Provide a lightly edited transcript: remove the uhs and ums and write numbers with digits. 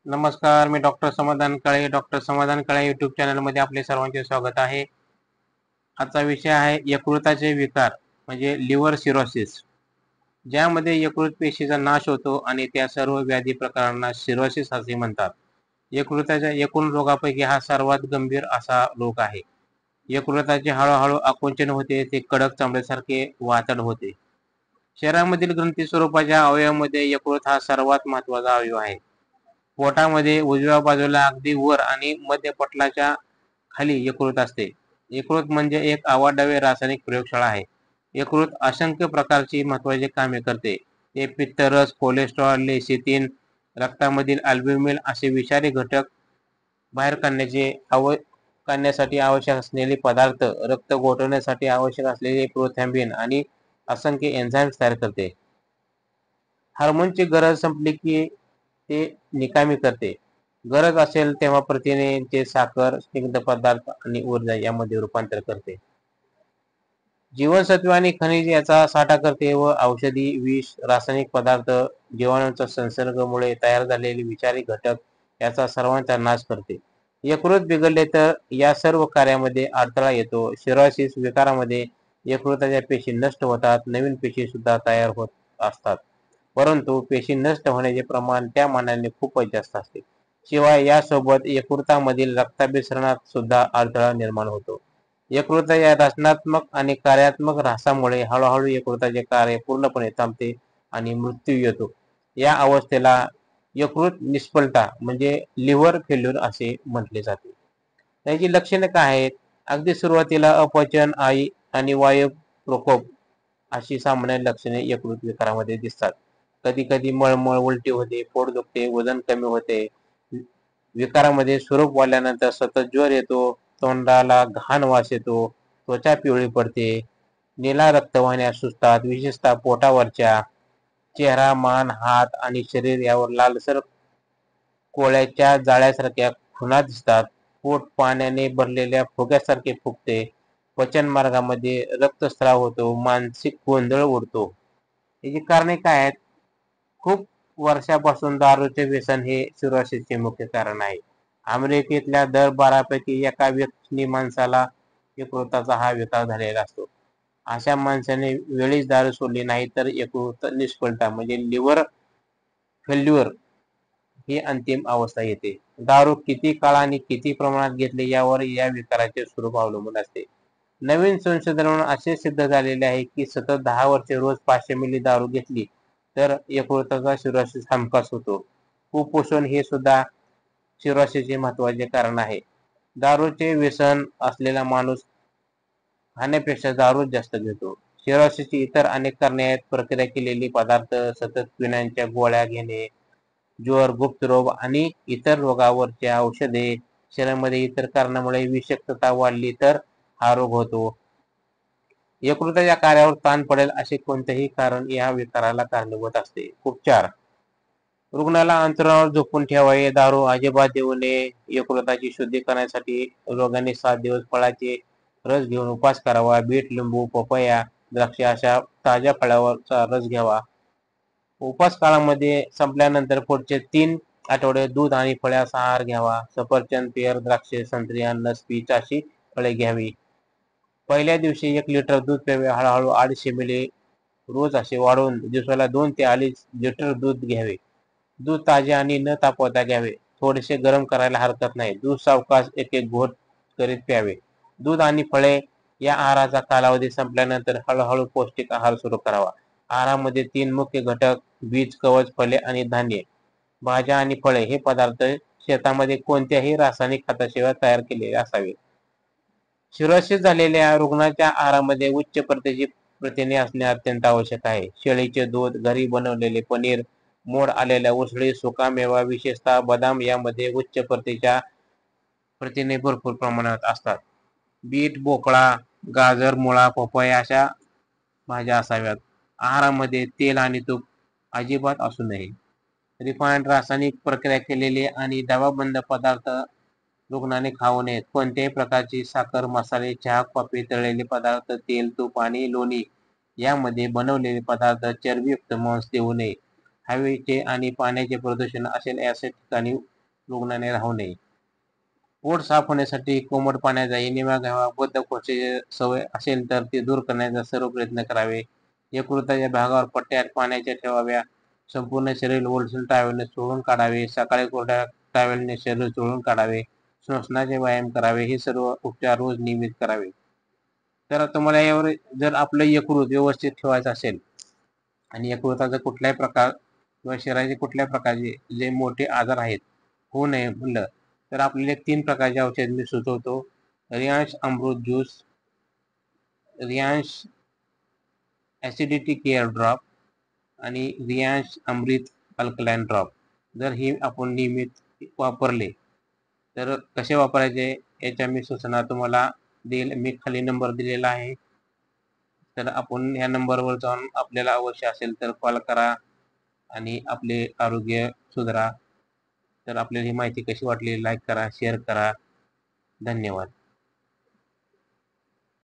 नमस्कार, मी डॉक्टर समाधान काळे. डॉक्टर समाधान काळे यूट्यूब चॅनलमध्ये आपले सर्वांचे स्वागत आहे. आजचा विषय आहे यकृताचे विकार म्हणजे लिव्हर सिरोसिस, ज्यामध्ये यकृत पेशीचा नाश होतो आणि त्या सर्व व्याधी प्रकारांना सिरोसिस असे म्हणतात. यकृताच्या एकूण रोगापैकी हा सर्वात गंभीर असा रोग आहे. यकृताचे हळूहळू आकुंचन होते, ते कडक चामड्यासारखे वातड होते. शरीरामधील ग्रंथी स्वरूपाच्या अवयवामध्ये यकृत हा सर्वात महत्वाचा अवयव आहे. पोटामध्ये उजव्या बाजूला अगदी वर आणि मध्य पटलाच्या खाली यकृत असते. यकृत म्हणजे एक अवाढव्य रासायनिक प्रयोगशाळा आहे. यकृत असंख्य प्रकारची महत्वाची कामे करते. ते पित्तरस, कोलेस्ट्रॉल, लेसिथिन, रक्तामधील अल्ब्युमिन असे विषारी घटक बाहेर काढण्यासाठी आवश्यक असलेले पदार्थ, रक्त गोठवण्यासाठी आवश्यक असलेले प्रोथॅम्बिन आणि असंख्य एन्झाईम्स तयार करते. हार्मोनची गरज संपली की ते निकामी करते. गरज असेल तेव्हा प्रथिनेचे साखर, स्निग्ध पदार्थ आणि ऊर्जा यामध्ये रूपांतर करते. जीवनसत्व आणि खनिज याचा साठा करते व औषधी, विष, रासायनिक पदार्थ, जीवाणूंचा संसर्गामुळे तयार झालेले विषारी घटक याचा सर्वांचा नाश करते. यकृत बिघडले तर या सर्व कार्यामध्ये अडथळा येतो. सिरोसिस विकारामध्ये यकृताच्या पेशी नष्ट होतात, नवीन पेशी सुद्धा तयार होत असतात, परंतु पेशी नष्ट होण्याचे प्रमाण त्या मानाने खूपच जास्त असते. शिवाय यासोबत यकृतामधील रक्ताभिसरणात सुद्धा अडथळा निर्माण होतो. यकृत या रचनात्मक आणि कार्यात्मक ऱ्हासामुळे हळूहळू यकृताचे कार्य पूर्णपणे थांबते आणि मृत्यू येतो. या अवस्थेला यकृत निष्फलता म्हणजे लिव्हर फेल्युर असे म्हटले जाते. त्याची लक्षणे काय आहेत? अगदी सुरुवातीला अपचन, आणि वायू प्रकोप अशी सामान्य लक्षणे यकृत विकारामध्ये दिसतात. कधी कधी मळमळ, उलटी होते, पोट दुखते, वजन कमी होते. विकारामध्ये स्वरूप वाढल्यानंतर सतत ज्वर येतो, तोंडाला घाण वास येतो, त्वचा पिवळी पडते, निळा रक्तवाहिन्या सुचतात, विशेषतः पोटावरच्या. चेहरा, मान, हात आणि शरीर यावर लालसर कोळ्याच्या जाळ्यासारख्या खुणा दिसतात. पोट पाण्याने भरलेल्या फुग्यासारखे फुगते. पचन मार्गामध्ये रक्तस्राव होतो, मानसिक गोंधळ उडतो. याची कारणे काय आहेत? खूप वर्षापासून दारूचे व्यसन हे सिरोसिसचे मुख्य कारण आहे. अमेरिकेतल्या दर 12 पैकी एका व्यक्ती माणसाला यकृताचा हा विकार झालेला असतो. अशा माणसाने वेळीच दारू सोडली नाही तर यकृत निष्फलता म्हणजे लिव्हर फेल्युअर ही अंतिम अवस्था येते. दारू किती काळ आणि किती प्रमाणात घेतले यावर या विकाराचे स्वरूप अवलंबून असते. नवीन संशोधनावरून असे सिद्ध झालेले आहे की सतत 10 वर्षे रोज 500 मिली दारू घेतली तर यकृताचा सिरोसिस हमखास होतो. कुपोषण हे सुद्धा सिरोसिसचे महत्वाचे कारण आहे. दारूचे व्यसन असलेला माणूस खाण्यापेक्षा दारूच जास्त घेतो. सिरोसिसची इतर अनेक कारणे आहेत. प्रक्रिया केलेली पदार्थ, सतत पिण्याच्या गोळ्या घेणे, ज्वर, गुप्त रोग आणि इतर रोगावरच्या औषधे, शरीरामध्ये इतर कारणामुळे विषाक्तता वाढली तर हा रोग होतो. यकृताच्या कार्यावर ताण पडेल असे कोणतेही कारण या विकाराला कारणीभूत असते. उपचार: रुग्णाला अंतरावर झोपून ठेवावे, दारू अजिबात देऊ नये. यकृताची शुद्धी करण्यासाठी रोगाने 7 दिवस फळाचे रस घेऊन उपवास करावा. बीट, लिंबू, पपया, द्राक्ष अशा ताज्या फळावरचा रस घ्यावा. उपवास काळामध्ये संपल्यानंतर पुढचे 3 आठवडे दूध आणि फळे असा आहार घ्यावा. सफरचंद, पेर, द्राक्षे, संत्री, अननस, पीच अशी फळे घ्यावी. पहिल्या दिवशी 1 लिटर दूध प्यावे. हळूहळू 250 मिली रोज असे वाढवून दिवसाला 2 ते 2.5 लिटर दूध घ्यावे. दूध ताजे आणि न तापवता घ्यावे. थोडेसे गरम करायला हरकत नाही. दूध सावकाश एक एक घोट करीत प्यावे. दूध आणि फळे या आहाराचा कालावधी संपल्यानंतर हळूहळू पौष्टिक आहार सुरू करावा. आहारामध्ये 3 मुख्य घटक बीज, कवच, फळे आणि धान्य, भाज्या आणि फळे हे पदार्थ शेतामध्ये कोणत्याही रासायनिक खताशिवाय तयार केलेले असावे. सिरोसिस झालेल्या रुग्णाच्या आहारामध्ये उच्च प्रतीची प्रथिने असणे अत्यंत आवश्यक आहे. शेळीचे दूध, घरी बनवलेले पनीर, मोड आलेल्या उसळी, सुकामेवा, विशेषतः बदाम यामध्ये उच्च प्रतीच्या प्रथिने भरपूर प्रमाणात असतात. बीट, भोपळा, गाजर, मुळा, पपया अशा भाज्या असाव्यात. आहारामध्ये तेल आणि तूप अजिबात असू नये. रिफाइंड, रासायनिक प्रक्रिया केलेले आणि डबाबंद पदार्थ रुग्णाने खाऊ नयेत. कोणत्याही प्रकारची साखर, मसाले, चहा, कॉफी, तळलेले पदार्थ, तेल, तूप आणि लोणी यामध्ये बनवलेले पदार्थ, चरबीयुक्त मांस देऊ नये. हवेचे आणि पाण्याचे प्रदूषण असेल अशा ठिकाणी रुग्णाने राहू नये. पोट साफ होण्यासाठी कोमट पाण्याचा एनिमा घ्यावा. बद्धकोष्ठाची सवय असेल तर ती दूर करण्याचा सर्व प्रयत्न करावे. यकृताच्या भागावर पट्ट्या पाण्याच्या ठेवाव्या. संपूर्ण शरीर ओलसर टॉवेलने चोळून काढावे. सकाळी कोरड्या टॉवेलने शरीर चोळून काढावे. श्वसनाचे व्यायाम करावे. हे सर्व उपचार रोज नियमित करावे. तर तुम्हाला यावर जर आपलं यकृत व्यवस्थित ठेवायचं असेल आणि यकृताचा कुठल्याही प्रकार किंवा शरीराचे कुठल्याही प्रकारचे जे मोठे आजार आहेत होऊ नये म्हणलं तर आपल्याला 3 प्रकारचे औषध मी सुचवतो. Riyansh Amrit juice, Riyansh acidity care drop आणि रियांश अमृत अल्कलाइन ड्रॉप. जर हे आपण नियमित वापरले तर कसे वापरायचे याच्या मी सूचना तुम्हाला देईल. मी खाली नंबर दिलेला आहे. तर आपण ह्या नंबरवर जाऊन आपल्याला अवश्य असेल तर कॉल करा आणि आपले आरोग्य सुधारा. तर आपल्याला ही माहिती कशी वाटली लाईक करा, शेअर करा. धन्यवाद.